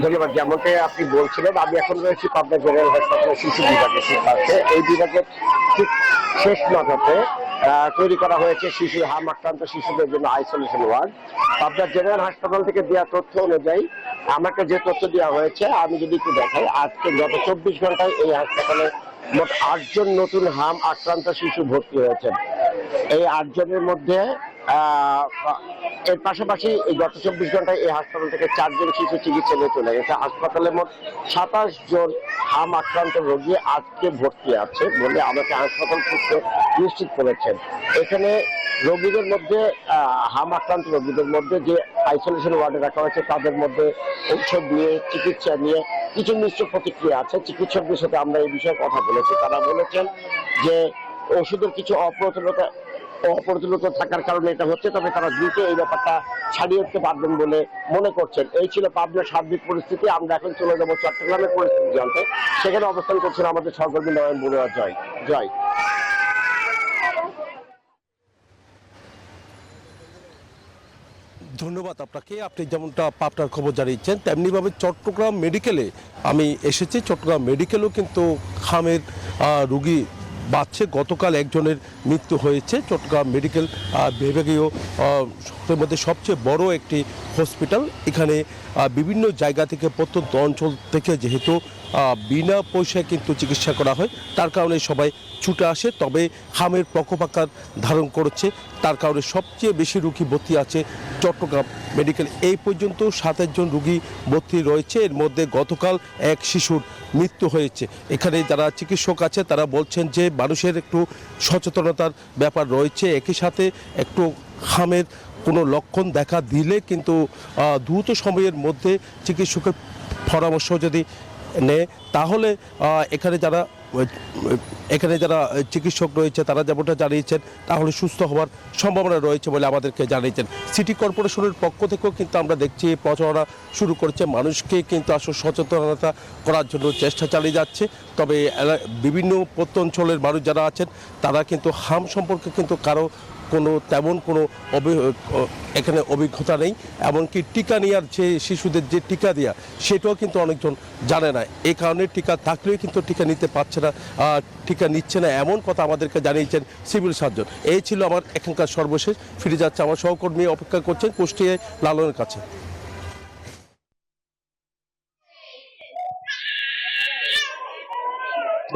ধন্যবাদ। যেমনটি আপনি বলছিলেন, আমি এখন রয়েছি পাবনা জেনারেল হাসপাতালের শিশু বিভাগের পাশে। এই বিভাগের ঠিক শেষ মাথাতে তৈরি করা হয়েছে শিশু হাম আক্রান্ত শিশুদের জন্য আইসোলেশন ওয়ার্ড। পাবনা জেনারেল হাসপাতাল থেকে দেওয়া তথ্য অনুযায়ী আমাকে যে তথ্য দেওয়া হয়েছে, আমি যদি একটু দেখাই, আজকে গত 24 ঘন্টায় এই হাসপাতালে মোট 8 জন নতুন হাম আক্রান্ত শিশু ভর্তি হয়েছেন। এই 8 জনের মধ্যে এর পাশাপাশি এই গত 24 ঘন্টায় এই হাসপাতাল থেকে 4 জন শিশু চিকিৎসা নিয়ে চলে গেছে। হাসপাতালে মোট 27 জন হাম আক্রান্ত রোগী আজকে ভর্তি আছে বলে আমাকে হাসপাতাল সূত্রে নিশ্চিত করেছেন। এখানে রোগীদের মধ্যে হাম আক্রান্ত রোগীদের মধ্যে যে আইসোলেশন ওয়ার্ডে রাখা হয়েছে তাদের মধ্যে ঔষধ নিয়ে চিকিৎসা নিয়ে কিছু মিশ্র প্রতিক্রিয়া আছে। চিকিৎসকদের সাথে আমরা এই বিষয়ে কথা বলেছি। তারা বলেছেন যে ওষুধের কিছু অপ্রতুলতা থাকার কারণে এটা হচ্ছে, তবে তারা দ্রুত এই ব্যাপারটা ছাড়িয়ে উঠতে পারবেন বলে মনে করছেন। এই ছিল পাবনার সার্বিক পরিস্থিতি। আমরা এখন চলে যাবো চট্টগ্রামের পরিস্থিতি জানতে। সেখানে অবস্থান করছেন আমাদের সহকর্মী নয়ন বড়ুয়া। জয়। ধন্যবাদ আপনাকে। আপনি যেমনটা পাবনার খবর জানিয়েছেন, তেমনিভাবে চট্টগ্রাম মেডিকেলে আমি এসেছি। চট্টগ্রাম মেডিকেলেও কিন্তু হামের রুগী বাড়ছে। গতকাল একজনের মৃত্যু হয়েছে। চট্টগ্রাম মেডিকেল বিভাগীয় শহরের মধ্যে সবচেয়ে বড় একটি হসপিটাল। এখানে বিভিন্ন জায়গা থেকে, প্রত্যন্ত অঞ্চল থেকে যেহেতু বিনা পয়সায় কিন্তু চিকিৎসা করা হয়, তার কারণে সবাই ছুটে আসে। তবে হামের প্রকোপ আকার ধারণ করেছে, তার কারণে সবচেয়ে বেশি রোগী ভর্তি আছে চট্টগ্রাম মেডিকেল। এই পর্যন্ত 27 জন রোগী ভর্তি রয়েছে। এর মধ্যে গতকাল এক শিশুর মৃত্যু হয়েছে। এখানে যারা চিকিৎসক আছে তারা বলছেন যে মানুষের একটু সচেতনতার ব্যাপার রয়েছে। একই সাথে একটু হামের কোনো লক্ষণ দেখা দিলে কিন্তু দ্রুত সময়ের মধ্যে চিকিৎসকের পরামর্শ যদি নেয়, তাহলে এখানে যারা চিকিৎসক রয়েছে তারা যেমনটা জানিয়েছেন, তাহলে সুস্থ হওয়ার সম্ভাবনা রয়েছে বলে আমাদেরকে জানিয়েছেন। সিটি কর্পোরেশনের পক্ষ থেকেও কিন্তু আমরা দেখছি প্রচারণা শুরু করেছে, মানুষকে কিন্তু আসলে সচেতনতা করার জন্য চেষ্টা চালিয়ে যাচ্ছে। তবে বিভিন্ন প্রত্যঞ্চলের মানুষ যারা আছেন তারা কিন্তু হাম সম্পর্কে কিন্তু তেমন কোনো এখানে অভিজ্ঞতা নেই। এমনকি টিকা নেওয়ার যে শিশুদের যে টিকা দেওয়া, সেটাও কিন্তু অনেকজন জানে না। এই কারণে টিকা থাকলেও কিন্তু টিকা নিতে পারছে না, টিকা নিচ্ছে না, এমন কথা আমাদেরকে জানিয়েছেন সিভিল সার্জন। এই ছিল আমার এখানকার সর্বশেষ। ফিরে যাচ্ছে আমার সহকর্মী, অপেক্ষা করছেন কুষ্টিয়ায় লালনের কাছে।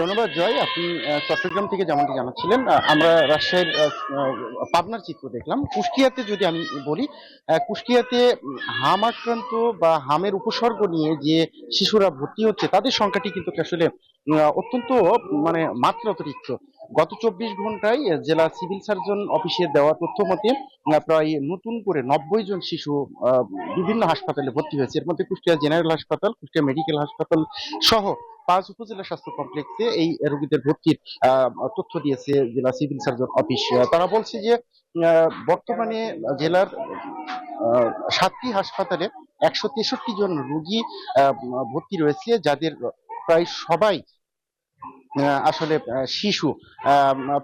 ধন্যবাদ জয়। আপনি চট্টগ্রাম থেকে যেমনটি জানাচ্ছিলেন, আমরা রাজশাহীর পাবনার চিত্র দেখলাম। কুষ্টিয়াতে যদি আমি বলি, কুষ্টিয়াতে হাম আক্রান্ত বা হামের উপসর্গ নিয়ে যে শিশুরা ভর্তি হচ্ছে তাদের সংখ্যাটি কিন্তু আসলে অত্যন্ত মাত্রা অতিরিক্ত। গত 24 ঘন্টায় জেলা সিভিল সার্জন অফিসে দেওয়া তথ্য মতে প্রায় নতুন করে 90 জন শিশু বিভিন্ন হাসপাতালে ভর্তি হয়েছে। এর মধ্যে কুষ্টিয়া জেনারেল হাসপাতাল, কুষ্টিয়া মেডিকেল হাসপাতাল সহ 5 উপজেলা স্বাস্থ্য কমপ্লেক্সে এই রোগীদের ভর্তির তথ্য দিয়েছে জেলা সিভিল সার্জন অফিস। তারা বলছে যে বর্তমানে জেলার 7টি হাসপাতালে 163 জন রোগী ভর্তি রয়েছে, যাদের প্রায় সবাই আসলে শিশু।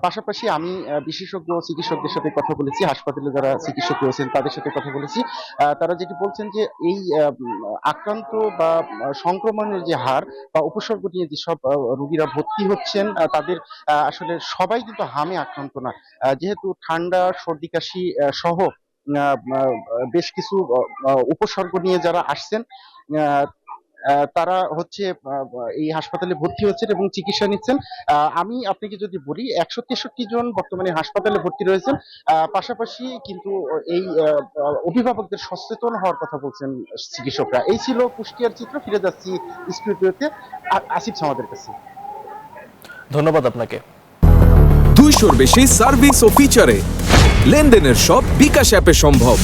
পাশাপাশি আমি বিশেষজ্ঞ চিকিৎসকদের সাথে কথা বলেছি, হাসপাতালে যারা চিকিৎসক রয়েছেন তাদের সাথে কথা বলেছি। তারা যেটি বলছেন যে এই আক্রান্ত বা সংক্রমণের যে হার বা উপসর্গ নিয়ে যেসব রোগীরা ভর্তি হচ্ছেন, তাদের আসলে সবাই কিন্তু হামে আক্রান্ত না। যেহেতু ঠান্ডা, সর্দি কাশি সহ বেশ কিছু উপসর্গ নিয়ে যারা আসছেন, তারা হচ্ছে এই হাসপাতালে ভর্তি হচ্ছেন এবং চিকিৎসা নিচ্ছেন। আমি আপনাকে যদি বলি, 163 জন বর্তমানে হাসপাতালে ভর্তি রয়েছেন। পাশাপাশি কিন্তু এই অভিভাবকদের সচেতন হওয়ার কথা বলছেন চিকিৎসকরা। এই ছিল কুষ্টিয়ার চিত্র। ফিরে যাচ্ছি স্টুডিওতে আসিফ সামাদের কাছে। ধন্যবাদ আপনাকে। 200-র বেশি সার্ভিস ও ফিচারে লেনদেনের সব বিকাশ অ্যাপে সম্ভব।